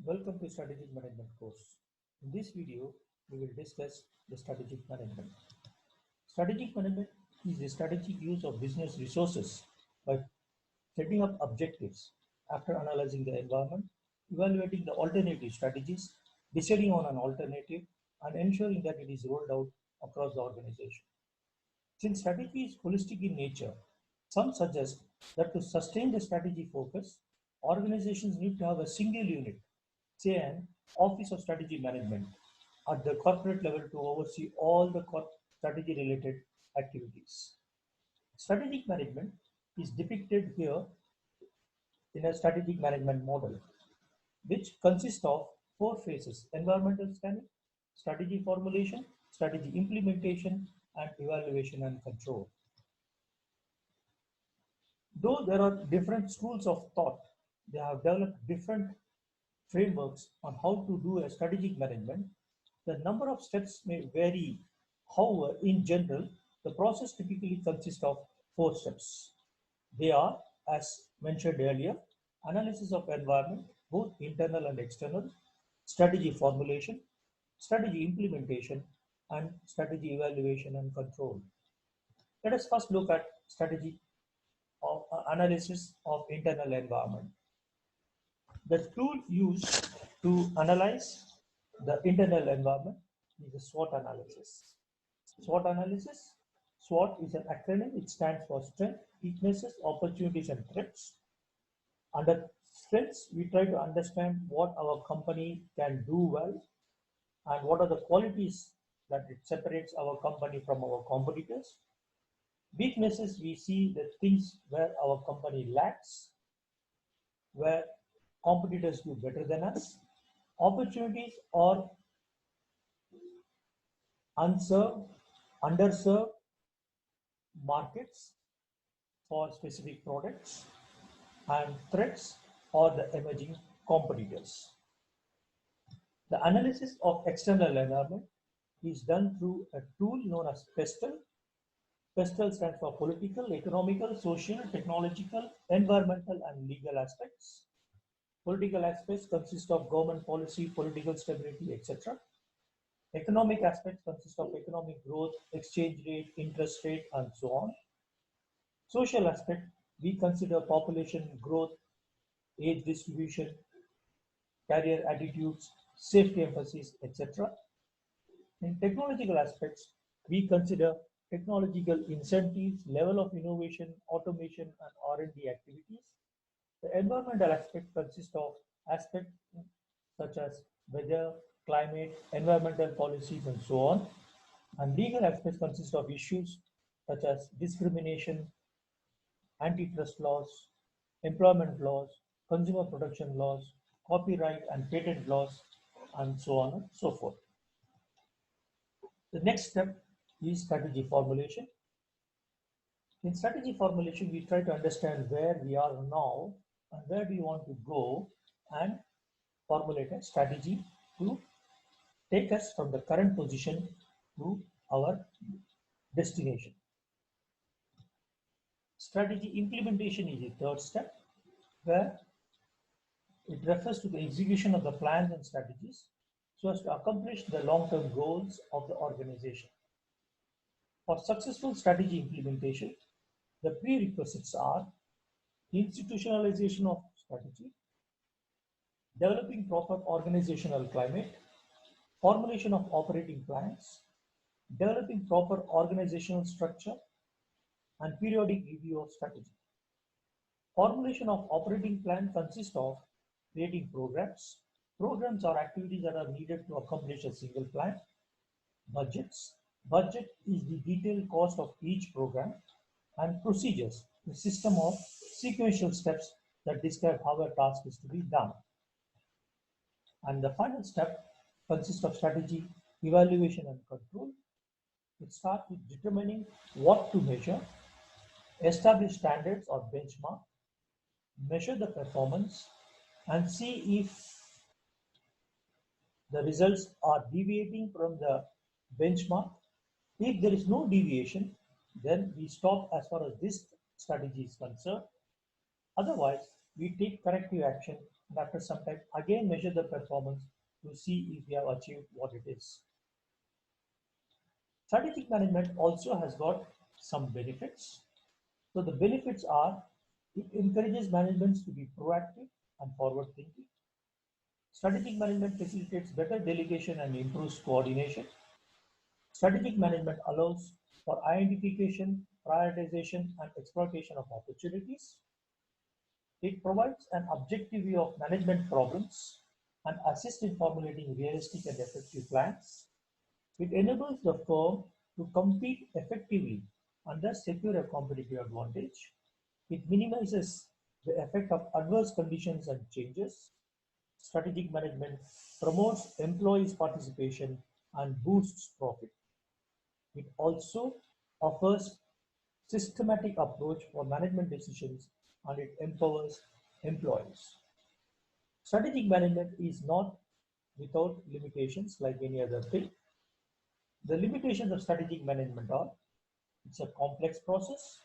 Welcome to Strategic Management course. In this video, we will discuss the strategic management. Strategic management is the strategic use of business resources by setting up objectives after analyzing the environment, evaluating the alternative strategies, deciding on an alternative, and ensuring that it is rolled out across the organization. Since strategy is holistic in nature, some suggest that to sustain the strategy focus, organizations need to have a single unit, say an Office of Strategy Management, at the corporate level to oversee all the strategy related activities. Strategic management is depicted here in a strategic management model, which consists of four phases: environmental scanning, strategy formulation, strategy implementation, and evaluation and control. Though there are different schools of thought, they have developed different frameworks on how to do a strategic management. The number of steps may vary. However, in general, the process typically consists of four steps. They are, as mentioned earlier, analysis of environment, both internal and external, strategy formulation, strategy implementation, and strategy evaluation and control. Let us first look at strategy of analysis of internal environment. The tool used to analyze the internal environment is the SWOT analysis. SWOT analysis, SWOT is an acronym. It stands for strengths, weaknesses, opportunities, and threats. Under strengths, we try to understand what our company can do well and what are the qualities that it separates our company from our competitors. Weaknesses, we see the things where our company lacks, where competitors do better than us. Opportunities are unserved, underserved markets for specific products, and threats are the emerging competitors. The analysis of external environment is done through a tool known as PESTEL. PESTEL stands for political, economical, social, technological, environmental, and legal aspects. Political aspects consist of government policy, political stability, etc. Economic aspects consist of economic growth, exchange rate, interest rate, and so on. Social aspect, we consider population growth, age distribution, career attitudes, safety emphasis, etc. In technological aspects, we consider technological incentives, level of innovation, automation, and R&D activities. The environmental aspect consists of aspects such as weather, climate, environmental policies, and so on. And legal aspects consist of issues such as discrimination, antitrust laws, employment laws, consumer protection laws, copyright and patent laws, and so on and so forth. The next step is strategy formulation. In strategy formulation, we try to understand where we are now and where we want to go and formulate a strategy to take us from the current position to our destination. Strategy implementation is the third step, where it refers to the execution of the plans and strategies so as to accomplish the long-term goals of the organization. For successful strategy implementation, the prerequisites are institutionalization of strategy, developing proper organizational climate, formulation of operating plans, developing proper organizational structure, and periodic review of strategy. Formulation of operating plan consists of creating programs. Programs are activities that are needed to accomplish a single plan. Budgets. Budget is the detailed cost of each program. And procedures, the system of sequential steps that describe how a task is to be done. And the final step consists of strategy, evaluation, and control. It starts with determining what to measure, establish standards or benchmark, measure the performance, and see if the results are deviating from the benchmark. If there is no deviation, then we stop as far as this strategy is concerned. Otherwise, We take corrective action and after some time again measure the performance to see if we have achieved what it is. Strategic management also has got some benefits. So the benefits are it encourages management to be proactive and forward thinking. Strategic management facilitates better delegation and improves coordination. Strategic management allows for identification, prioritization, and exploitation of opportunities. It provides an objective view of management problems and assists in formulating realistic and effective plans. It enables the firm to compete effectively and thus secure a competitive advantage. It minimizes the effect of adverse conditions and changes. Strategic management promotes employees' participation and boosts profit. It also offers systematic approach for management decisions and it empowers employees. Strategic management is not without limitations like any other thing. The limitations of strategic management are it's a complex process.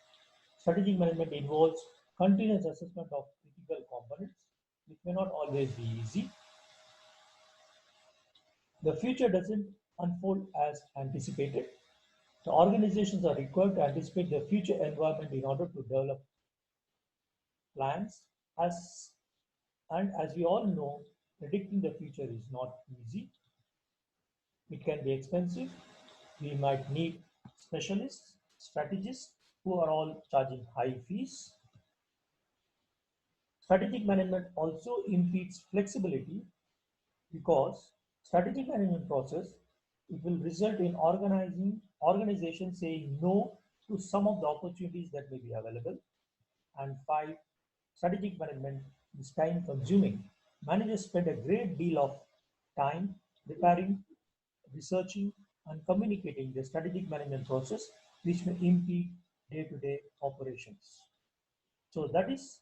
Strategic management involves continuous assessment of critical components, which may not always be easy. The future doesn't unfold as anticipated. The organizations are required to anticipate the future environment in order to develop plans. As we all know, predicting the future is not easy. It can be expensive. We might need specialists, strategists who are all charging high fees. Strategic management also impedes flexibility because strategic management process it will result in organizations saying no to some of the opportunities that may be available. And five, strategic management is time consuming. Managers spend a great deal of time preparing, researching, and communicating the strategic management process, which may impede day-to-day operations. So that is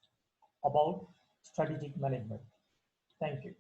about strategic management. Thank you.